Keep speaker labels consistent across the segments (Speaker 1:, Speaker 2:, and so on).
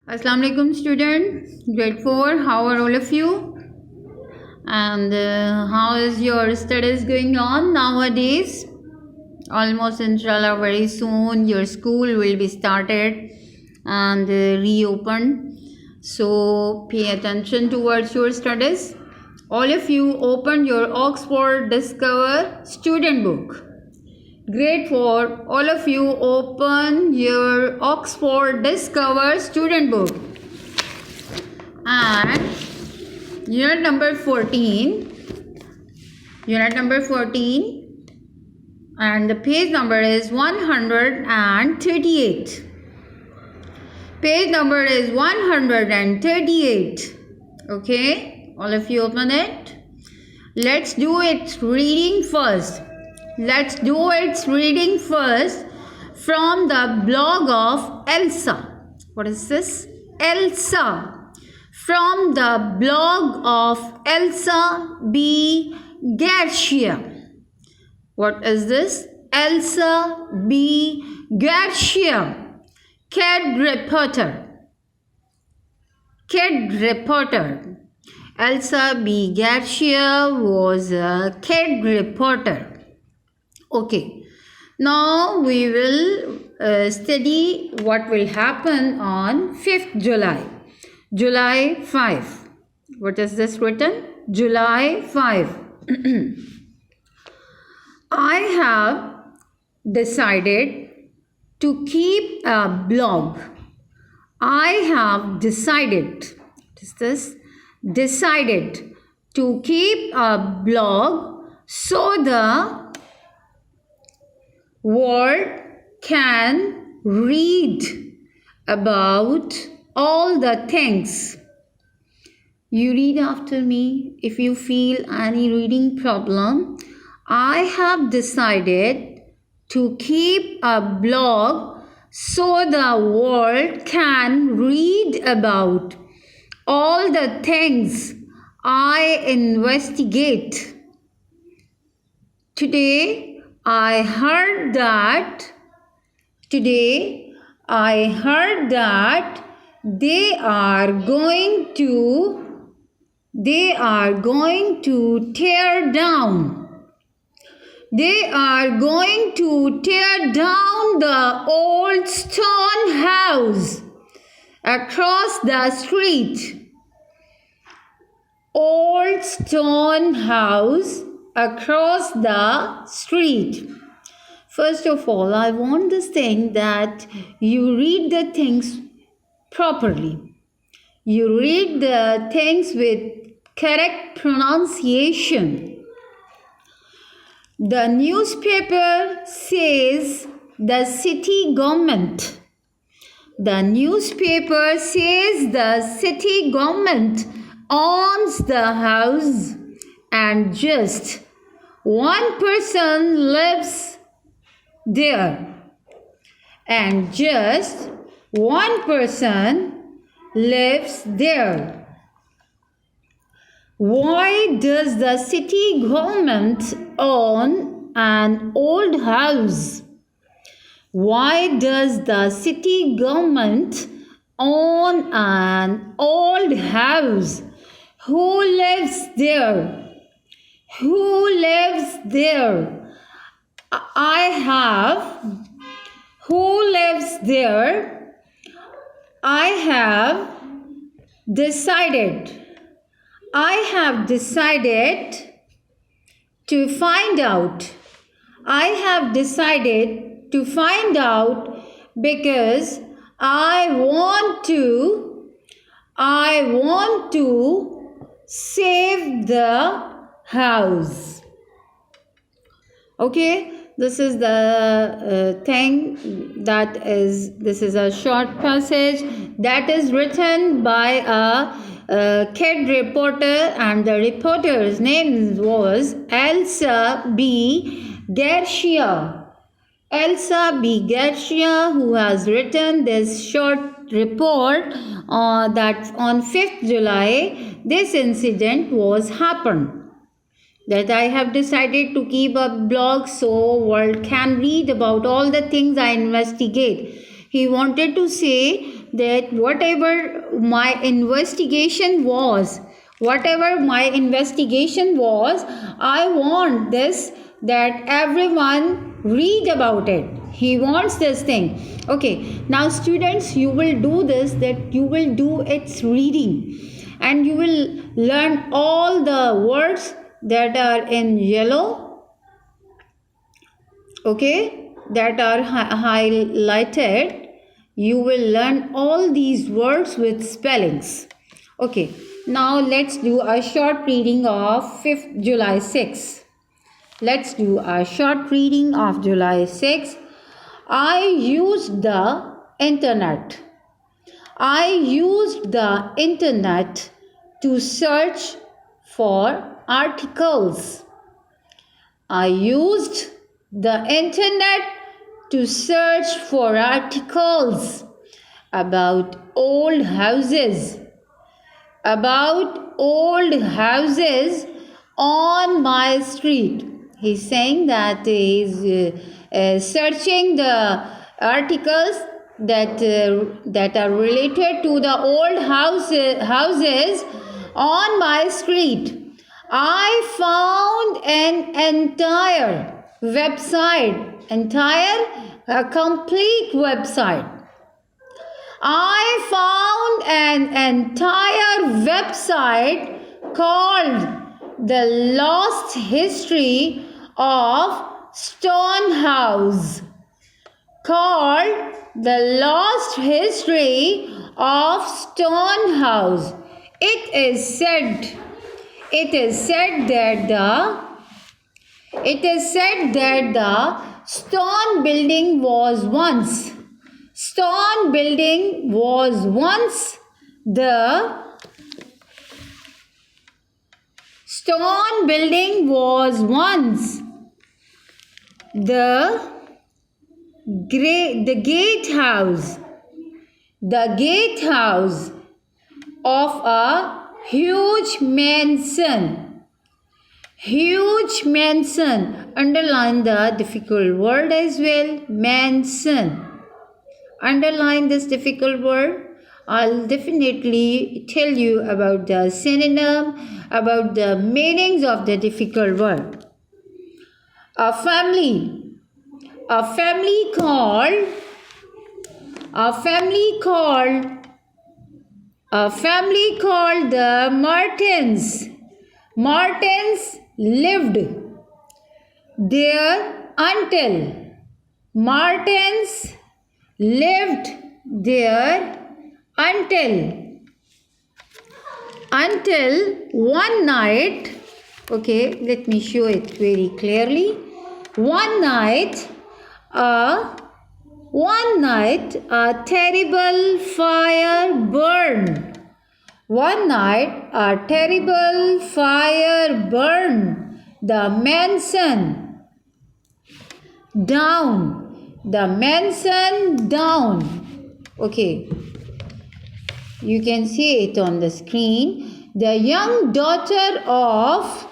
Speaker 1: Assalamu alaikum student, grade 4, how are all of you? And how is your studies going on nowadays? Almost inshallah very soon your school will be started and reopened. So pay attention towards your studies. All of you open your Oxford Discover student book. Grade 4, all of you open your Oxford Discover student book. And unit number 14, and the page number is 138. Page number is 138. Okay, all of you open it. Let's do its reading first. Let's do its reading first from the blog of Elsa. What is this? Elsa. From the blog of Elsa B. Garcia. What is this? Elsa B. Garcia. Kid reporter. Kid reporter. Elsa B. Garcia was a kid reporter. Okay, now we will study what will happen on 5th July. July 5. What is this written? July 5. I have decided to keep a blog. I have decided. What is this? Decided to keep a blog so the world can read about all the things. You read after me if you feel any reading problem. I have decided to keep a blog so the world can read about all the things I investigate. Today I heard that they are going to tear down. They are going to tear down the old stone house across the street. Old stone house across the street. First of all, I want this thing that you read the things properly. You read the things with correct pronunciation. The newspaper says the city government. The newspaper says the city government owns the house and just one person lives there. And just one person lives there. Why does the city government own an old house? Why does the city government own an old house? Who lives there? Who lives there? Who lives there? I have decided to find out. I have decided to find out because I want to save the house. Okay, this is the thing this is a short passage that is written by a kid reporter, and the reporter's name was Elsa B. Garcia. Elsa B. Garcia, who has written this short report that on 5th July this incident was happened. That I have decided to keep a blog so world can read about all the things I investigate. He wanted to say that whatever my investigation was, I want this, that everyone read about it. He wants this thing. Okay, now students, you will do this, that you will do its reading, and you will learn all the words that are in yellow, okay, that are highlighted. You will learn all these words with spellings. Okay, now let's do a short reading of 5th July 6. Let's do a short reading of July 6. I used the internet. I used the internet to search for articles. I used the internet to search for articles about old houses. About old houses on my street. He's saying that he's searching the articles that are related to the old houses on my street. I found an entire complete website. I found an entire website called The Lost History of Stone House. Called The Lost History of Stone House. It is said that the stone building was once the gatehouse of a huge mansion. Underline the difficult word as well. Mansion. Underline this difficult word. I'll definitely tell you about the synonym, about the meanings of the difficult word. A family called the Martins. Martins lived there until one night. Okay, let me show it very clearly. One night a terrible fire burned. One night a terrible fire burned the mansion down. Okay, you can see it on the screen. The young daughter of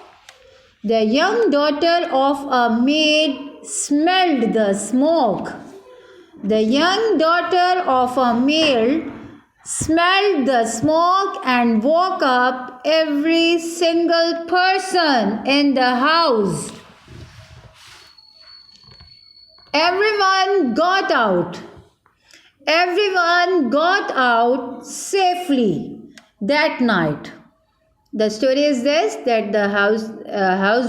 Speaker 1: a maid smelled the smoke. The young daughter of a maid smelled the smoke and woke up every single person in the house. Everyone got out safely that night. The story is this, that the house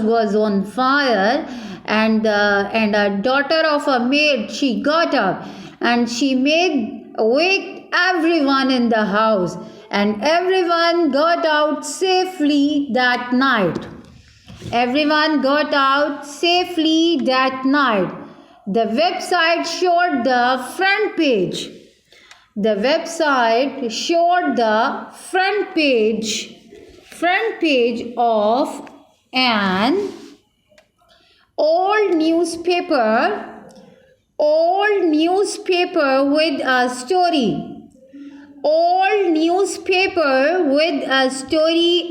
Speaker 1: was on fire, and a daughter of a maid, she got up and she made awake everyone in the house, and everyone got out safely that night. The website showed the front page. Of an old newspaper with a story.